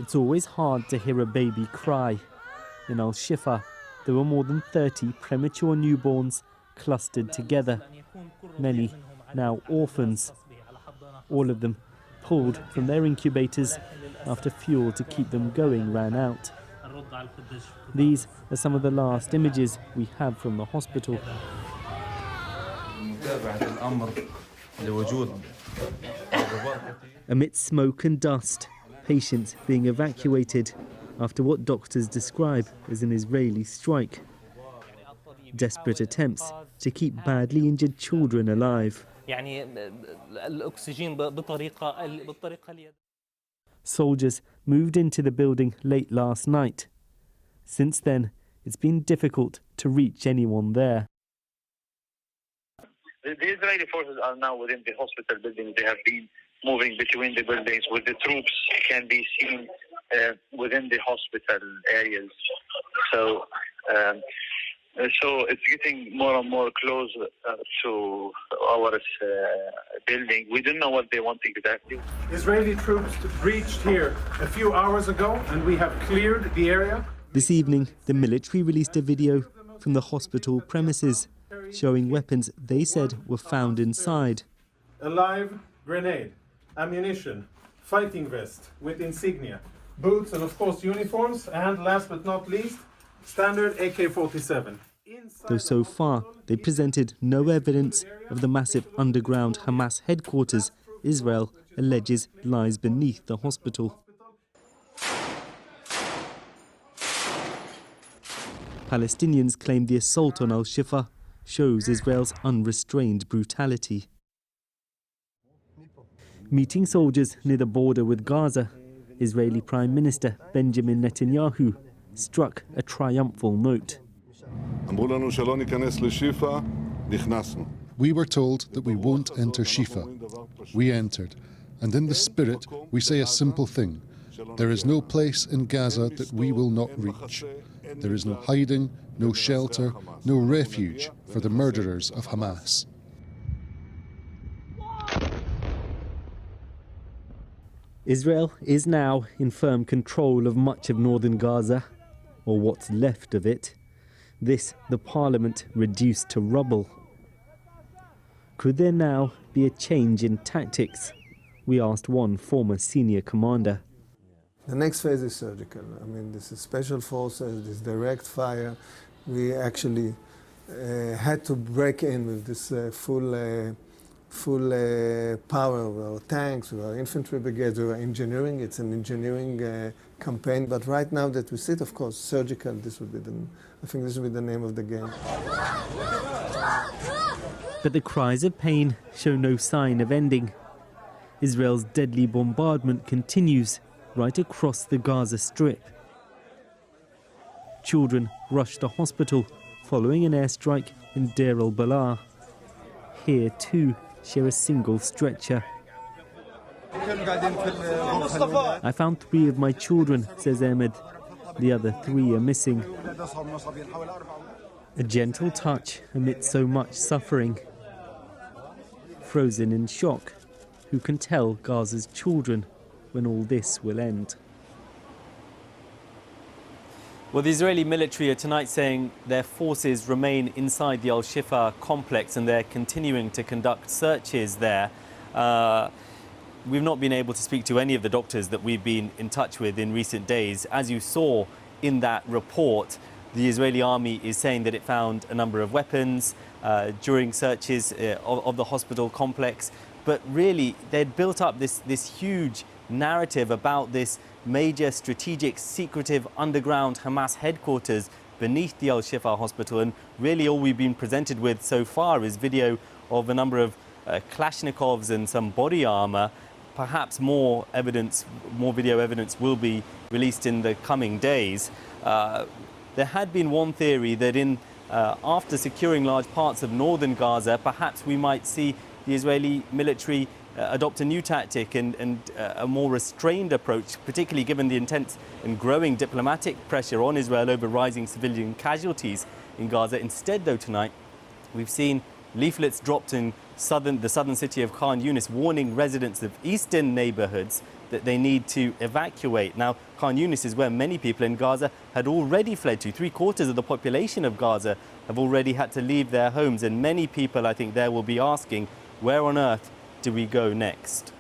It's always hard to hear a baby cry. In Al-Shifa, there were more than 30 premature newborns clustered together, many now orphans, all of them pulled from their incubators after fuel to keep them going ran out. These are some of the last images we have from the hospital. Amidst smoke and dust, patients being evacuated after what doctors describe as an Israeli strike. Desperate attempts to keep badly injured children alive. Soldiers moved into the building late last night. Since then, it's been difficult to reach anyone there. The Israeli forces are now within the hospital building. They have been moving between the buildings, with the troops can be seen within the hospital areas. So it's getting more and more close to our building. We don't know what they want exactly. Israeli troops reached here a few hours ago, and we have cleared the area. This evening, the military released a video from the hospital premises showing weapons they said were found inside. A live grenade, ammunition, fighting vest with insignia, boots and of course uniforms, and last but not least, standard AK-47. Though so far they presented no evidence of the massive underground Hamas headquarters Israel alleges lies beneath the hospital. Palestinians claim the assault on Al-Shifa shows Israel's unrestrained brutality. Meeting soldiers near the border with Gaza, Israeli Prime Minister Benjamin Netanyahu struck a triumphal note. We were told that we won't enter Shifa. We entered, and in the spirit we say a simple thing. There is no place in Gaza that we will not reach. There is no hiding, no shelter, no refuge for the murderers of Hamas. Israel is now in firm control of much of northern Gaza, or what's left of it. This, the parliament reduced to rubble. Could there now be a change in tactics? We asked one former senior commander. The next phase is surgical. I mean, this is special forces, this direct fire. We actually had to break in with this full power of our tanks, with our infantry brigades, with our engineering. It's an engineering campaign. But right now that we sit, of course, surgical, I think this would be the name of the game. But the cries of pain show no sign of ending. Israel's deadly bombardment continues right across the Gaza Strip. Children rush to hospital following an airstrike in Deir al-Balah. Here, too, share a single stretcher. I found 3 of my children, says Ahmed. The other 3 are missing. A gentle touch amidst so much suffering. Frozen in shock, who can tell Gaza's children when all this will end? Well, the Israeli military are tonight saying their forces remain inside the Al-Shifa complex and they're continuing to conduct searches there. We've not been able to speak to any of the doctors that we've been in touch with in recent days. As you saw in that report, the Israeli army is saying that it found a number of weapons during searches of the hospital complex. But really, they'd built up this huge narrative about this major strategic secretive underground Hamas headquarters beneath the Al-Shifa hospital, and really all we've been presented with so far is video of a number of Kalashnikovs and some body armor. Perhaps more video evidence will be released in the coming days. There had been one theory that after securing large parts of northern Gaza, perhaps we might see the Israeli military adopt a new tactic and a more restrained approach, particularly given the intense and growing diplomatic pressure on Israel over rising civilian casualties in Gaza. Instead, though, tonight, we've seen leaflets dropped in the southern city of Khan Yunis warning residents of eastern neighborhoods that they need to evacuate. Now, Khan Yunis is where many people in Gaza had already fled to. 3/4 of the population of Gaza have already had to leave their homes, and many people, I think, there will be asking, where on earth do we go next?